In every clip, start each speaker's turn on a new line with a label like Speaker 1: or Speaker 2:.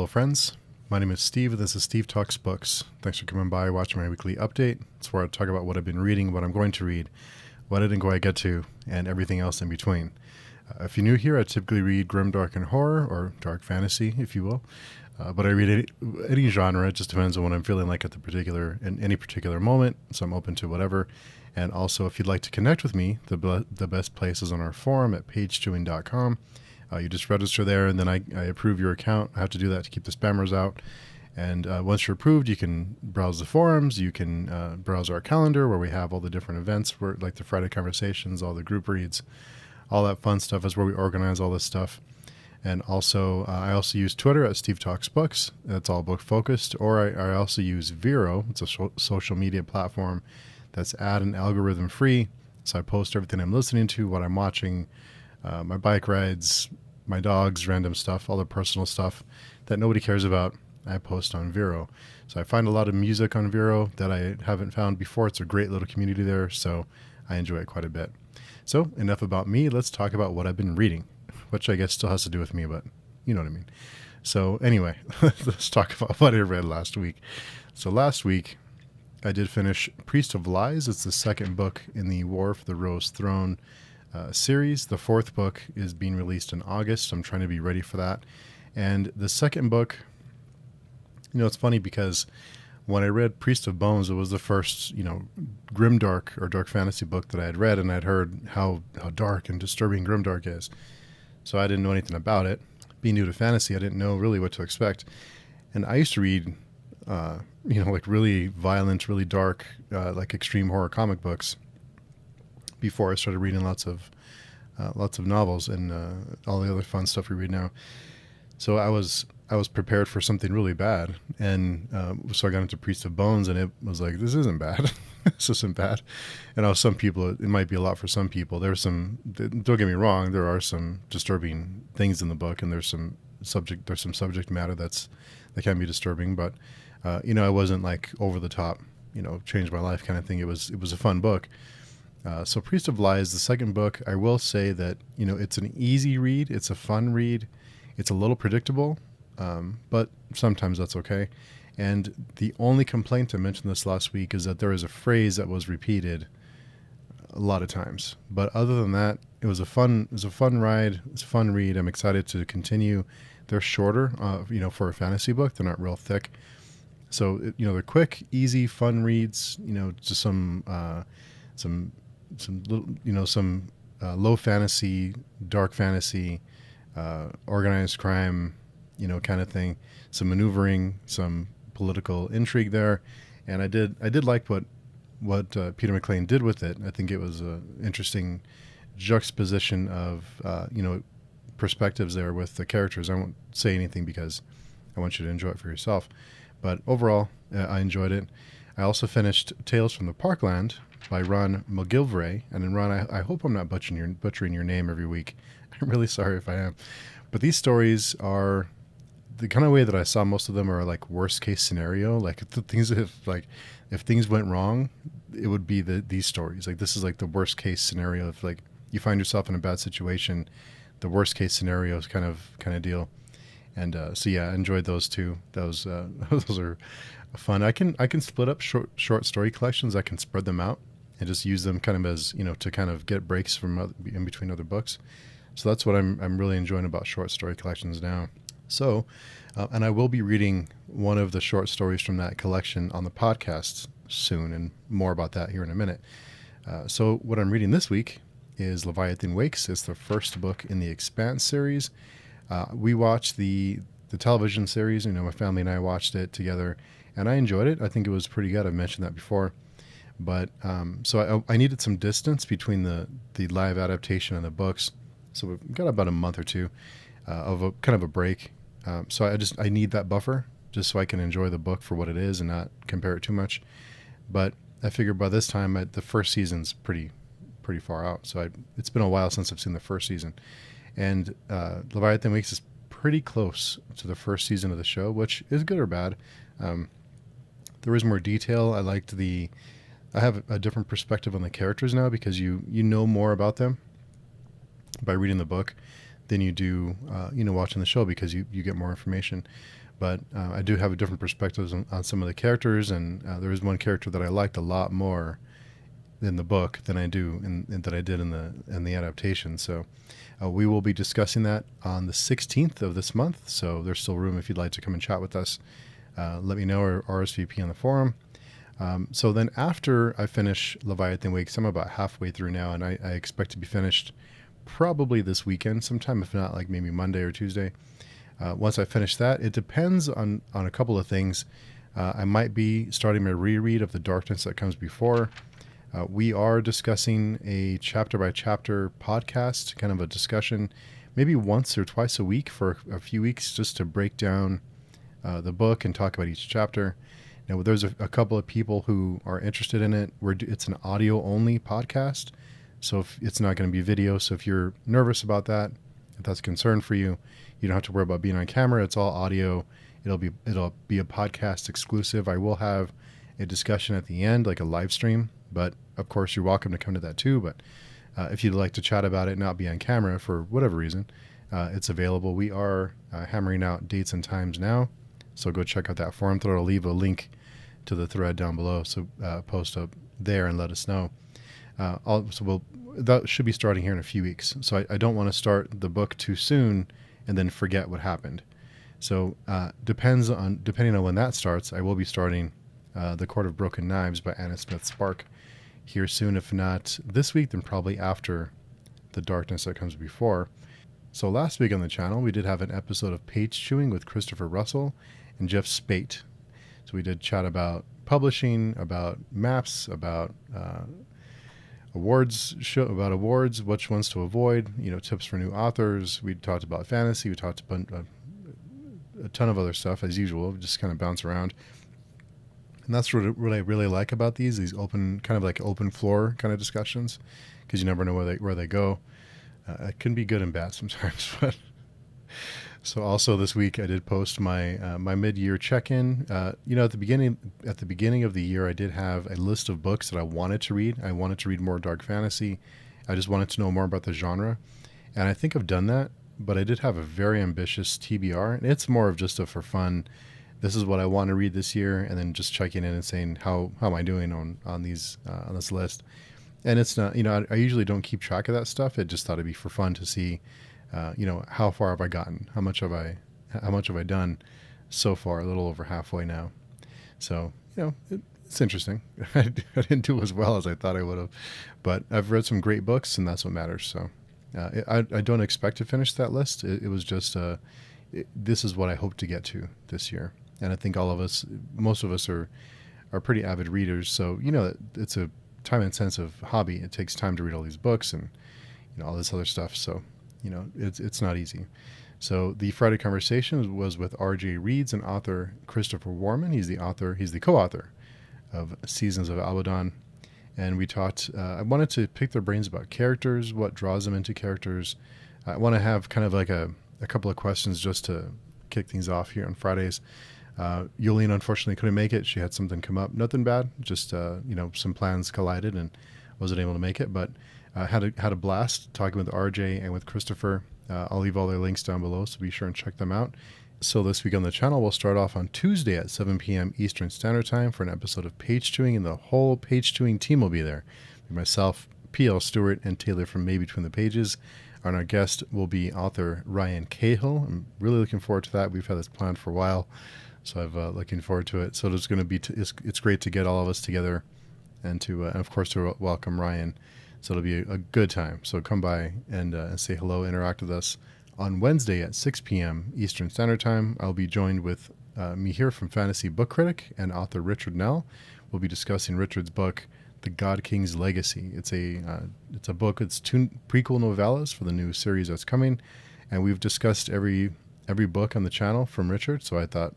Speaker 1: friends. My name is Steve, and this is Steve Talks Books. Thanks for coming by, watching my weekly update. It's where I talk about what I've been reading, what I'm going to read, what I didn't quite get to, and everything else in between. If you're new here, I typically read grim, dark, and horror, or dark fantasy, if you will. But I read any genre. It just depends on what I'm feeling like at in any particular moment. So I'm open to whatever. And also, if you'd like to connect with me, the best place is on our forum at pagechewing.com. You just register there, and then I approve your account. I have to do that to keep the spammers out. And once you're approved, you can browse the forums. You can browse our calendar where we have all the different events, like the Friday conversations, all the group reads, all that fun stuff is where we organize all this stuff. And also, I also use Twitter at Steve Talks Books. That's all book focused. Or I also use Vero. It's a social media platform that's ad and algorithm free. So I post everything I'm listening to, what I'm watching, my bike rides, my dogs, random stuff, all the personal stuff that nobody cares about. I post on Vero. So I find a lot of music on Vero that I haven't found before. It's a great little community there, so I enjoy it quite a bit. So enough about me. Let's talk about what I've been reading, which I guess still has to do with me, but you know what I mean. So anyway, let's talk about what I read last week. So last week, I did finish Priest of Lies. It's the second book in the War for the Rose Throne series. The fourth book is being released in August. I'm trying to be ready for that. And the second book, it's funny because when I read Priest of Bones, it was the first, grimdark or dark fantasy book that I had read, and I'd heard how dark and disturbing grimdark is. So I didn't know anything about it. Being new to fantasy, I didn't know really what to expect. And I used to read, like really violent, really dark, like extreme horror comic books before I started reading lots of novels and all the other fun stuff we read now. So I was prepared for something really bad, and so I got into Priest of Bones, and it was like, this isn't bad. This isn't bad. And some people, it might be a lot for some people. Don't get me wrong, there are some disturbing things in the book, and there's some subject matter that can be disturbing, but I wasn't like over the top, changed my life kind of thing. It was a fun book. So Priest of Lies, the second book, I will say that, it's an easy read. It's a fun read. It's a little predictable, but sometimes that's okay. And the only complaint, I mentioned this last week, is that there is a phrase that was repeated a lot of times. But other than that, it was a fun ride. It's a fun read. I'm excited to continue. They're shorter, for a fantasy book. They're not real thick. So, they're quick, easy, fun reads, just some low fantasy, dark fantasy, organized crime, kind of thing, some maneuvering, some political intrigue there. And I did like what Peter McLean did with it. I think it was an interesting juxtaposition of, perspectives there with the characters. I won't say anything because I want you to enjoy it for yourself. But overall, I enjoyed it. I also finished Tales from the Parkland by Ron McGilvray. And then Ron, I hope I'm not butchering your name every week. I'm really sorry if I am. But these stories are the kind of way that I saw most of them are like worst case scenario. Like if things went wrong, it would be these stories. Like this is like the worst case scenario. If like you find yourself in a bad situation, the worst case scenario is kind of deal. And so yeah, I enjoyed those too. Those are fun. I can split up short story collections. I can spread them out and just use them kind of as, to kind of get breaks from in between other books. So that's what I'm really enjoying about short story collections now. So, and I will be reading one of the short stories from that collection on the podcast soon, and more about that here in a minute. So what I'm reading this week is Leviathan Wakes. It's the first book in the Expanse series. We watched the television series. My family and I watched it together, and I enjoyed it. I think it was pretty good. I've mentioned that before. But so I needed some distance between the live adaptation and the books. So we've got about a month or two of a kind of a break. So I need that buffer just so I can enjoy the book for what it is and not compare it too much. But I figured by this time the first season's pretty far out. So it's been a while since I've seen the first season. And Leviathan Weeks is pretty close to the first season of the show, which is good or bad. There is more detail. I have a different perspective on the characters now because you know more about them by reading the book than you do, watching the show because you get more information. but I do have a different perspectives on some of the characters, and there is one character that I liked a lot more in the book than I do that I did in the adaptation. So we will be discussing that on the 16th of this month. So there's still room if you'd like to come and chat with us. Let me know, or RSVP on the forum. So then after I finish Leviathan Wakes, I'm about halfway through now, and I expect to be finished probably this weekend sometime, if not like maybe Monday or Tuesday. Once I finish that, it depends on a couple of things. I might be starting my reread of The Darkness That Comes Before. We are discussing a chapter-by-chapter podcast, kind of a discussion, maybe once or twice a week for a few weeks, just to break down the book and talk about each chapter. Now, there's a couple of people who are interested in it. It's an audio-only podcast, so if it's not going to be video. So if you're nervous about that, if that's a concern for you, you don't have to worry about being on camera. It's all audio. It'll be a podcast exclusive. I will have a discussion at the end, like a live stream. But of course, you're welcome to come to that too. But if you'd like to chat about it and not be on camera for whatever reason, it's available. We are hammering out dates and times now. So go check out that forum thread. I'll leave a link to the thread down below. So post up there and let us know. That should be starting here in a few weeks. So I don't want to start the book too soon and then forget what happened. So depending on when that starts, I will be starting The Court of Broken Knives by Anna Smith Spark here soon. If not this week, then probably after The Darkness That Comes Before. So last week on the channel, we did have an episode of Page Chewing with Christopher Russell and Jeff Spate. So we did chat about publishing, about maps, about awards, which ones to avoid, tips for new authors. We talked about fantasy. We talked about a ton of other stuff as usual. We just kind of bounce around. And that's what I really like about these open, kind of like open floor kind of discussions, because you never know where they go. It can be good and bad sometimes. But so also this week I did post my my mid-year check-in. At the beginning of the year, I did have a list of books that I wanted to read. I wanted to read more dark fantasy. I just wanted to know more about the genre, and I think I've done that. But I did have a very ambitious TBR, and it's more of just a for fun. This is what I want to read this year, and then just checking in and saying how am I doing on this list. And it's not, I usually don't keep track of that stuff. I just thought it'd be for fun to see, how far have I gotten? How much have I done so far? A little over halfway now. So, it's interesting. I didn't do as well as I thought I would have, but I've read some great books, and that's what matters. So I don't expect to finish that list. It was just, this is what I hope to get to this year. And I think most of us are pretty avid readers. So, it's a time-intensive hobby. It takes time to read all these books and, all this other stuff. So, it's not easy. So the Friday conversation was with R.J. Reeds and author Christopher Warman. He's the co-author of Seasons of Abaddon. And we talked, I wanted to pick their brains about characters, what draws them into characters. I want to have kind of like a couple of questions just to kick things off here on Fridays. Yolene unfortunately couldn't make it. She had something come up. Nothing bad. Just, some plans collided and wasn't able to make it. But had a blast talking with RJ and with Christopher. I'll leave all their links down below, so be sure and check them out. So this week on the channel, we'll start off on Tuesday at 7 p.m. Eastern Standard Time for an episode of Page Chewing, and the whole Page Chewing team will be there. Myself, P.L. Stewart, and Taylor from May Between the Pages. And our guest will be author Ryan Cahill. I'm really looking forward to that. We've had this planned for a while, so I'm looking forward to it. So it's going to be it's great to get all of us together, and and of course to welcome Ryan. So it'll be a good time. So come by and say hello, interact with us. On Wednesday at 6 p.m. Eastern Standard Time, I'll be joined with Mihir from Fantasy Book Critic and author Richard Nell. We'll be discussing Richard's book, The God King's Legacy. It's a book. It's 2 prequel novellas for the new series that's coming, and we've discussed every book on the channel from Richard. So I thought,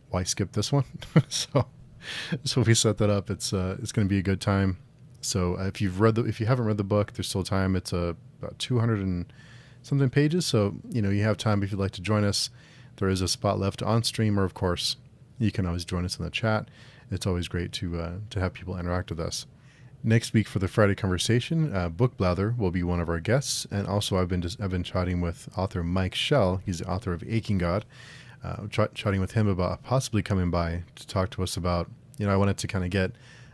Speaker 1: why skip this one? so we set that up. It's going to be a good time. So if you haven't read the book, there's still time. It's about 200 and something pages. So you have time if you'd like to join us. There is a spot left on stream, or of course, you can always join us in the chat. It's always great to have people interact with us. Next week for the Friday conversation, Book Blather will be one of our guests, and also I've been chatting with author Mike Schell. He's the author of Aching God. chatting with him about possibly coming by to talk to us about, I wanted to kind of get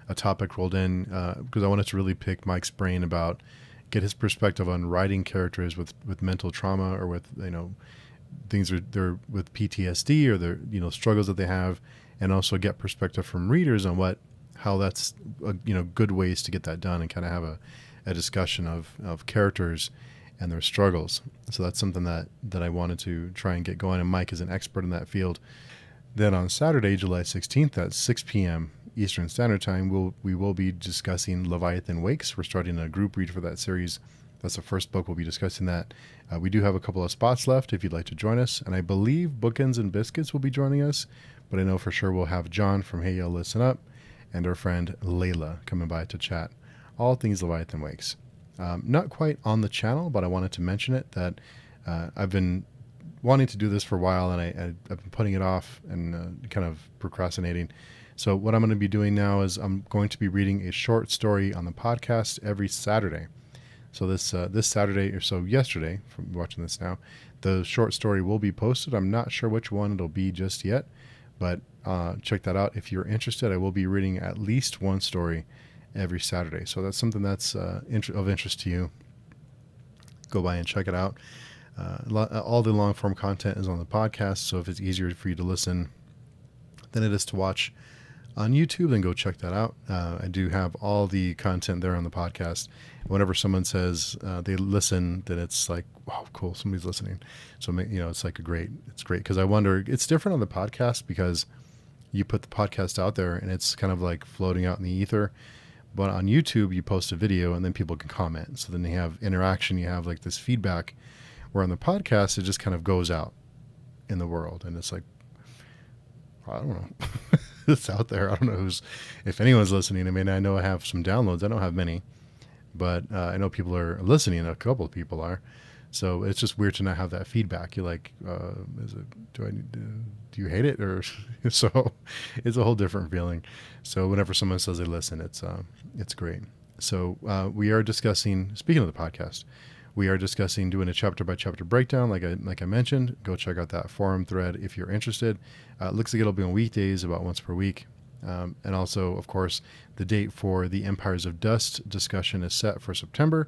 Speaker 1: a topic rolled in because I wanted to really pick Mike's brain about, get his perspective on writing characters with mental trauma or with, things they're with PTSD or their, struggles that they have, and also get perspective from readers on how that's, good ways to get that done and kind of have a discussion of characters and their struggles. So that's something that I wanted to try and get going, and Mike is an expert in that field. Then on Saturday, July 16th at 6 p.m. Eastern Standard Time, we will be discussing Leviathan Wakes. We're starting a group read for that series. That's the first book. We'll be discussing that. We do have a couple of spots left if you'd like to join us, and I believe Bookends and Biscuits will be joining us, but I know for sure we'll have John from Hey Yo Listen Up and our friend Layla coming by to chat all things Leviathan Wakes. Not quite on the channel, but I wanted to mention it, that I've been wanting to do this for a while, and I've been putting it off and kind of procrastinating. So what I'm going to be doing now is I'm going to be reading a short story on the podcast every Saturday. So this Saturday, or so yesterday, from watching this now, the short story will be posted. I'm not sure which one it'll be just yet, but check that out. If you're interested, I will be reading at least one story every Saturday. So that's something that's of interest to you. Go by and check it out. All the long form content is on the podcast, so if it's easier for you to listen than it is to watch on YouTube, then go check that out. I do have all the content there on the podcast. Whenever someone says they listen, then it's like, wow, cool, somebody's listening. So it's like it's great because I wonder, it's different on the podcast because you put the podcast out there and it's kind of like floating out in the ether. But on YouTube, you post a video and then people can comment. So then they have interaction. You have like this feedback. Where on the podcast, it just kind of goes out in the world. And it's like, I don't know. It's out there. I don't know if anyone's listening. I mean, I know I have some downloads. I don't have many. But I know people are listening. A couple of people are. So it's just weird to not have that feedback. You're like, do you hate it? Or so it's a whole different feeling. So whenever someone says they listen, it's great. So we are discussing, speaking of the podcast, we are discussing doing a chapter by chapter breakdown. Like I mentioned, go check out that forum thread if you're interested. It looks like it'll be on weekdays about once per week. And also, of course, the date for the Empires of Dust discussion is set for September.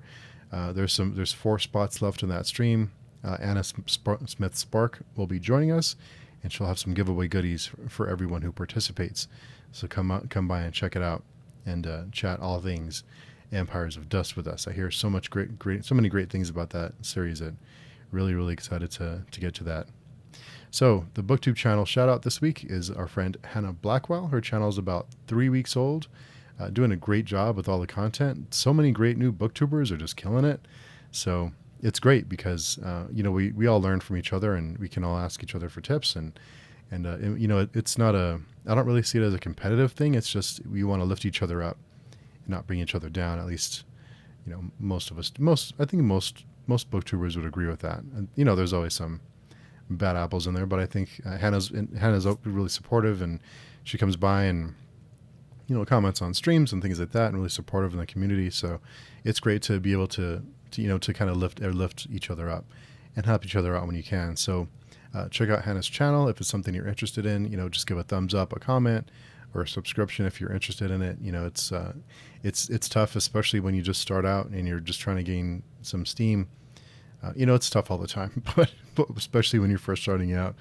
Speaker 1: There's 4 spots left in that stream. Anna Smith Spark will be joining us, and she'll have some giveaway goodies for everyone who participates. So come by and check it out and chat all things Empires of Dust with us. I hear so many great things about that series that really, really excited to get to that. So the Booktube channel shout out this week is our friend Hannah Blackwell. Her channel is about 3 weeks old, doing a great job with all the content. So many great new booktubers are just killing it. So it's great because, we all learn from each other and we can all ask each other for tips and it's not I don't really see it as a competitive thing. It's just, we want to lift each other up and not bring each other down. At least, most of us, I think most booktubers would agree with that. And, there's always some bad apples in there, but I think Hannah's really supportive, and she comes by and comments on streams and things like that, and really supportive in the community. So it's great to be able to kind of lift each other up and help each other out when you can. So check out Hannah's channel if it's something you're interested in. Just give a thumbs up, a comment, or a subscription if you're interested in it. It's tough, especially when you just start out and you're just trying to gain some steam. It's tough all the time, but especially when you're first starting out,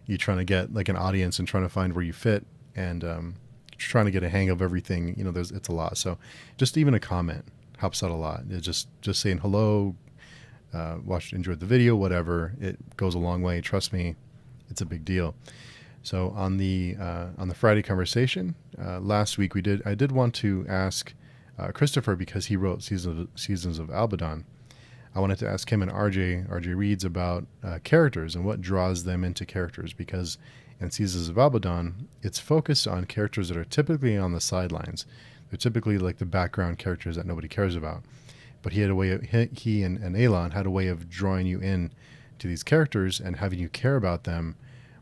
Speaker 1: you're trying to get like an audience and trying to find where you fit and trying to get a hang of everything. It's a lot. So just even a comment helps out a lot. It's just saying hello, enjoyed the video, whatever. It goes a long way. Trust me, it's a big deal. So on the Friday conversation last week, I did want to ask Christopher, because he wrote Seasons of Albuquerque. I wanted to ask him and RJ Reeds about characters and what draws them into characters, because in Seasons of Albuquerque, it's focused on characters that are typically on the sidelines. They're typically like the background characters that nobody cares about. But he and Elon had a way of drawing you in to these characters and having you care about them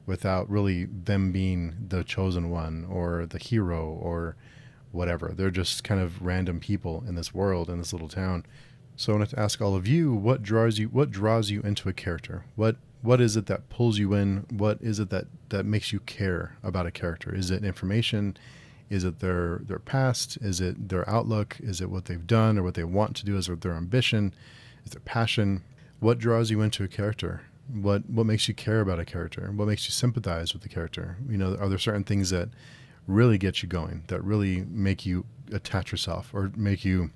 Speaker 1: without really them being the chosen one or the hero or whatever. They're just kind of random people in this world, in this little town. So I wanted to ask all of you, what draws you into a character? What what is it that pulls you in? What is it that makes you care about a character? Is it information? Is it their past? Is it their outlook? Is it what they've done or what they want to do? Is it their ambition? Is it passion? What draws you into a character? What makes you care about a character? What makes you sympathize with the character? Are there certain things that really get you going, that really make you attach yourself or make you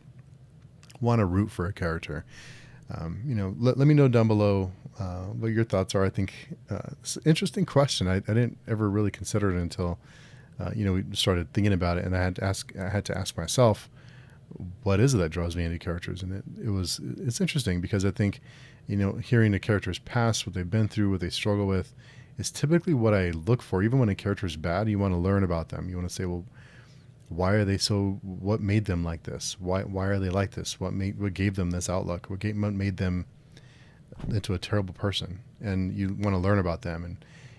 Speaker 1: want to root for a character? Let me know down below what your thoughts are. I think it's an interesting question. I didn't ever really consider it until we started thinking about it, and I had to ask myself, what is it that draws me into characters? And it's interesting because I think, hearing a character's past, what they've been through, what they struggle with, is typically what I look for. Even when a character is bad, you want to learn about them. You want to say, well, why are they so? What made them like this? Why are they like this? What gave them this outlook? What made them into a terrible person? And you want to learn about them. And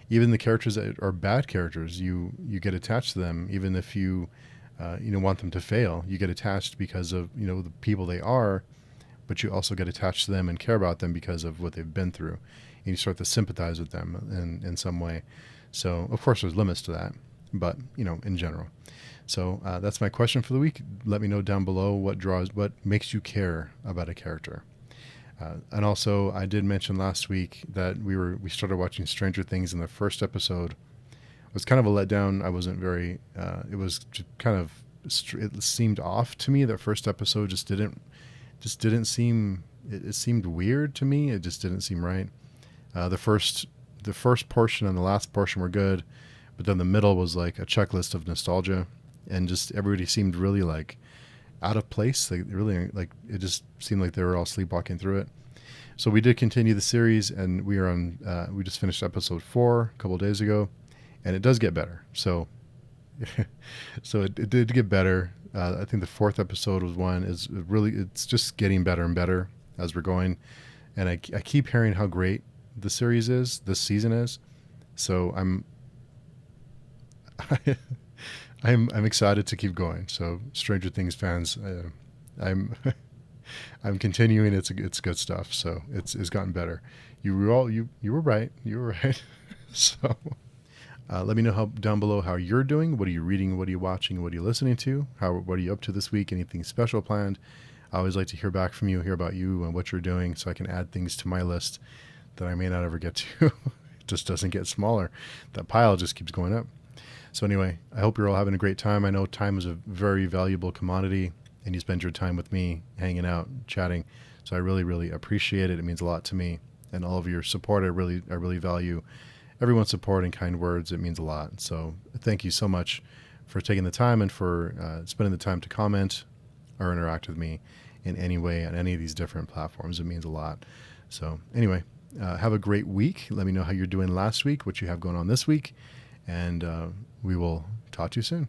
Speaker 1: even the characters that are bad characters, you get attached to them. Even if you want them to fail, you get attached because of the people they are, but you also get attached to them and care about them because of what they've been through, and you start to sympathize with them in some way. So of course there's limits to that, but in general. So that's my question for the week. Let me know down below what makes you care about a character. And also, I did mention last week that we started watching Stranger Things, and the first episode was kind of a letdown. I wasn't very. It was just it seemed off to me. That first episode just didn't seem. It seemed weird to me. It just didn't seem right. The first portion and the last portion were good, but then the middle was like a checklist of nostalgia, and just everybody seemed really like out of place. It just seemed like they were all sleepwalking through it. So we did continue the series, and we just finished episode 4 a couple of days ago, and it does get better. So it did get better. I think the 4th episode was one. It's just getting better and better as we're going, and I keep hearing how great the series is, this season is. So I'm excited to keep going. So Stranger Things fans, I'm continuing. It's good stuff. So it's gotten better. You were right. You were right. So let me know down below how you're doing. What are you reading? What are you watching? What are you listening to? What are you up to this week? Anything special planned? I always like to hear back from you, hear about you and what you're doing, so I can add things to my list that I may not ever get to. It just doesn't get smaller. That pile just keeps going up. So anyway, I hope you're all having a great time. I know time is a very valuable commodity, and you spend your time with me, hanging out, chatting. So I really, really appreciate it. It means a lot to me, and all of your support. I really value everyone's support and kind words. It means a lot. So thank you so much for taking the time and for spending the time to comment or interact with me in any way on any of these different platforms. It means a lot. So anyway, have a great week. Let me know how you're doing last week, what you have going on this week, and we will talk to you soon.